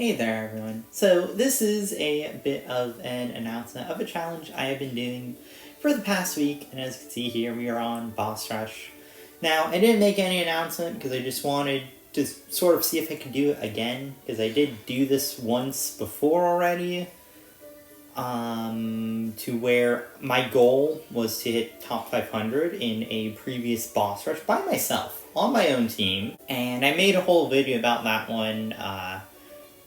Hey there everyone. So this is a bit of an announcement of a challenge I have been doing for the past week, and as you can see here we are on Boss Rush. Now I didn't make any announcement because I just wanted to sort of see if I could do it again, because I did do this once before already, to where my goal was to hit top 500 in a previous Boss Rush by myself, on my own team, and I made a whole video about that one,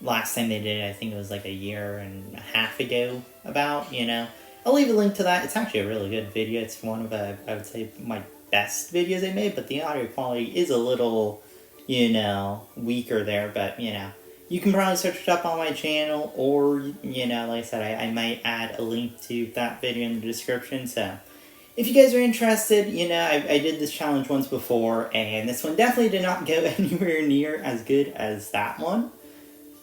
last time they did it. I think it was like a year and a half ago about, I'll leave a link to that. It's actually a really good video. It's one of, I would say, my best videos I made, but the audio quality is a little, weaker there, but, you can probably search it up on my channel, or, like I said, I might add a link to that video in the description, so if you guys are interested, I did this challenge once before, and this one definitely did not go anywhere near as good as that one.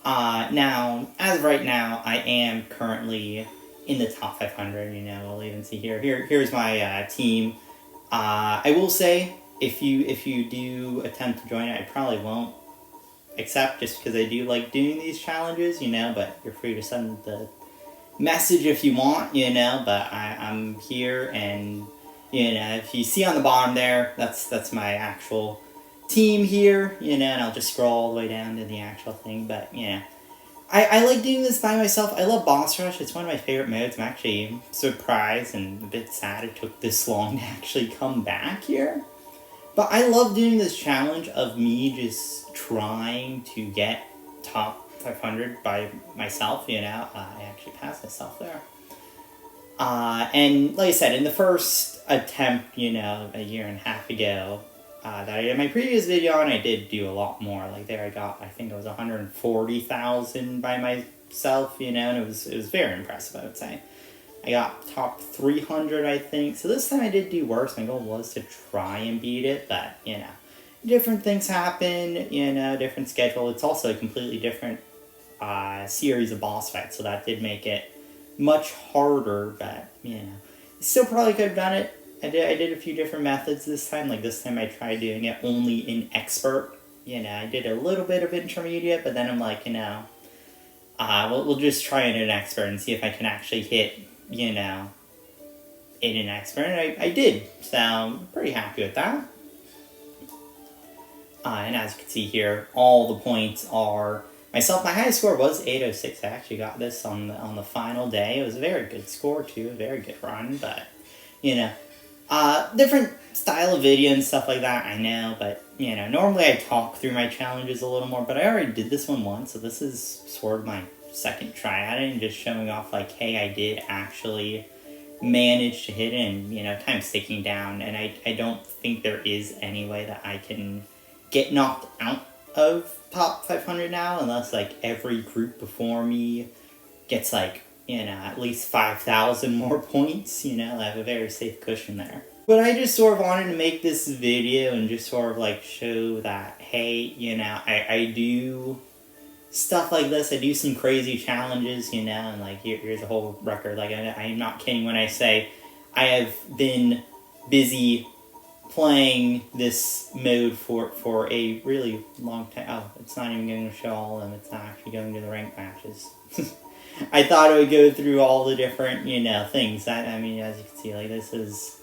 Now, as of right now, I am currently in the top 500, we'll even see here. Here's my, team. I will say, if you do attempt to join it, I probably won't accept, just because I do like doing these challenges, but you're free to send the message if you want, but I'm here, and, if you see on the bottom there, that's my actual team here, and I'll just scroll all the way down to the actual thing, but, I like doing this by myself. I love Boss Rush. It's one of my favorite modes. I'm actually surprised and a bit sad it took this long to actually come back here. But I love doing this challenge of me just trying to get top 500 by myself, I actually passed myself there. And like I said, in the first attempt, a year and a half ago, that I did my previous video on, I did do a lot more. Like there I got, I think it was 140,000 by myself, and it was very impressive, I would say. I got top 300, I think. So this time I did do worse. My goal was to try and beat it, but, different things happen, different schedule. It's also a completely different series of boss fights, so that did make it much harder, but, still probably could have done it. I did a few different methods this time. Like this time I tried doing it only in expert. I did a little bit of intermediate, but then I'm like, we'll just try it in expert and see if I can actually hit, in an expert. And I did, so I'm pretty happy with that. And as you can see here, all the points are myself. My highest score was 806. I actually got this on the final day. It was a very good score too, a very good run, but, different style of video and stuff like that, I know, but, normally I talk through my challenges a little more, but I already did this one once, so this is sort of my second try at it, and just showing off, like, hey, I did actually manage to hit it, and, time's ticking down, and I don't think there is any way that I can get knocked out of top 500 now, unless, like, every group before me gets, like, at least 5,000 more points, I have a very safe cushion there. But I just sort of wanted to make this video and just sort of, like, show that, hey, I do stuff like this. I do some crazy challenges, and, like, here's a whole record. Like, I'm not kidding when I say I have been busy playing this mode for a really long time. Oh, it's not even going to show all of them. It's not actually going to the ranked matches. I thought it would go through all the different, things. I mean, as you can see, like, this is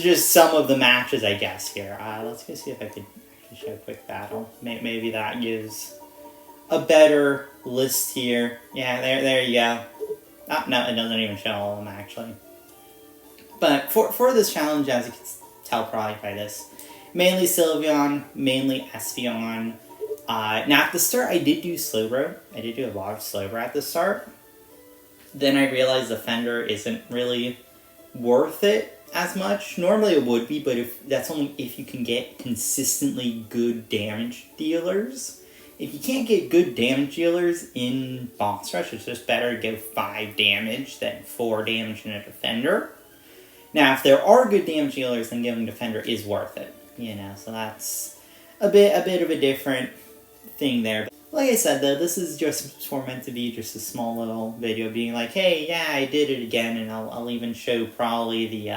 just some of the matches, I guess, here. Let's go see if I could actually show a quick battle. Maybe that gives a better list here. Yeah, there you go. Oh, no, it doesn't even show all of them, actually. But for this challenge, as you can tell probably by this, mainly Sylveon, mainly Espeon. Now, at the start, I did do Slowbro. I did do a lot of Slowbro at the start. Then I realized the Fender isn't really worth it as much. Normally it would be, but that's only if you can get consistently good damage dealers. If you can't get good damage dealers in Boss Rush, it's just better to go 5 damage than 4 damage in a Defender. Now, if there are good damage dealers, then going Defender is worth it. So that's a bit of a different thing there. Like I said, though, this is just meant to be just a small little video being like, hey, yeah, I did it again, and I'll even show probably the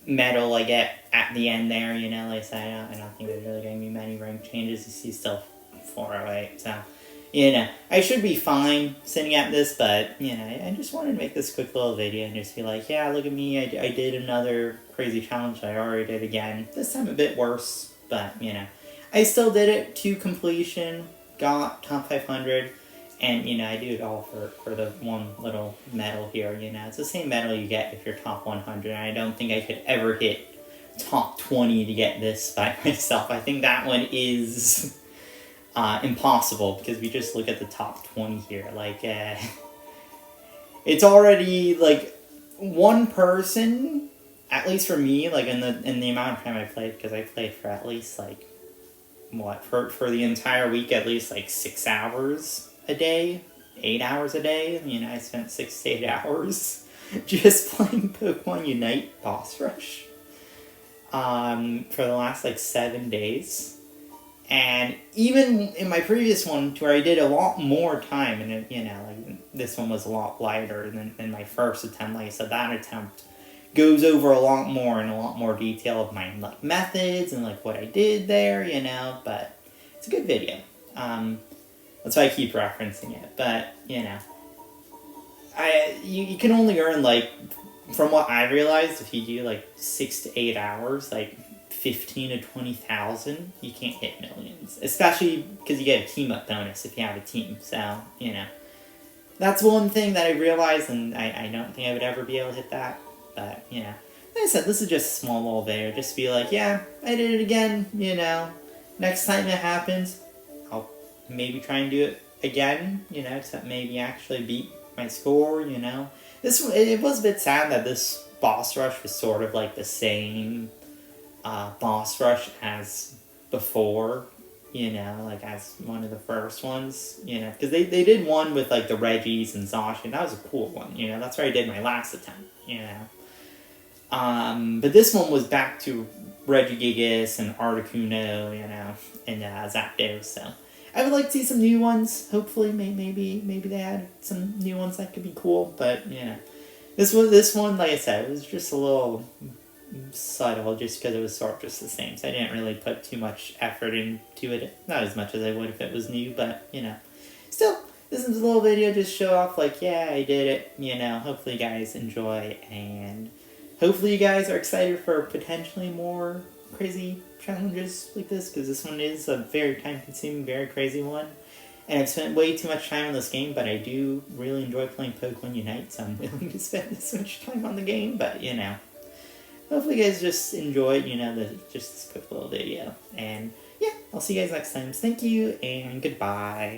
medal I get at the end there, like I said, I don't think there's really going to be many rank changes. You see still 408. So, you know, I should be fine sitting at this, but, you know, I just wanted to make this quick little video and just be like, yeah, look at me, I did another crazy challenge I already did again. This time a bit worse, but, you know, I still did it to completion, got top 500, and, you know, I do it all for the one little medal here, you know. It's the same medal you get if you're top 100, and I don't think I could ever hit top 20 to get this by myself. I think that one is impossible, because we just look at the top 20 here. Like, it's already, like, one person, at least for me, like, in the amount of time I played, because I played for at least, like, what, for the entire week, at least, like, 6 hours a day, 8 hours a day. You know, I spent 6 to 8 hours just playing Pokemon Unite Boss Rush for the last, like, 7 days. And even in my previous one, where I did a lot more time, and it, you know, like, this one was a lot lighter than my first attempt. Like I said, that attempt goes over a lot more in a lot more detail of my, like, methods and, like, what I did there, you know. But it's a good video. That's why I keep referencing it. But, you know, you can only earn, like, from what I realized, if you do, like, 6 to 8 hours, like, 15 to 20,000, you can't hit millions. Especially because you get a team-up bonus if you have a team. So, you know, that's one thing that I realized, and I don't think I would ever be able to hit that. But, you know, like I said, this is just a small little video. Just be like, yeah, I did it again, you know. Next time it happens, I'll maybe try and do it again, you know, except maybe actually beat my score, you know. It was a bit sad that this boss rush was sort of like the same boss rush as before, you know, like as one of the first ones, you know, because they did one with, like, the Reggies and Zacian, and that was a cool one, you know. That's where I did my last attempt, you know. But this one was back to Regigigas and Articuno, you know, and Zapdos, so I would like to see some new ones. Hopefully, maybe they add some new ones that could be cool, but, you know, this one, like I said, it was just a little subtle, just because it was sort of just the same, so I didn't really put too much effort into it, not as much as I would if it was new, but, you know, still, this is a little video, just show off, like, yeah, I did it, you know. Hopefully you guys enjoy, and hopefully you guys are excited for potentially more crazy challenges like this, because this one is a very time-consuming, very crazy one, and I've spent way too much time on this game, but I do really enjoy playing Pokemon Unite, so I'm willing to spend this much time on the game, but, you know, hopefully you guys just enjoyed, you know, just this quick little video, and yeah, I'll see you guys next time. Thank you, and goodbye.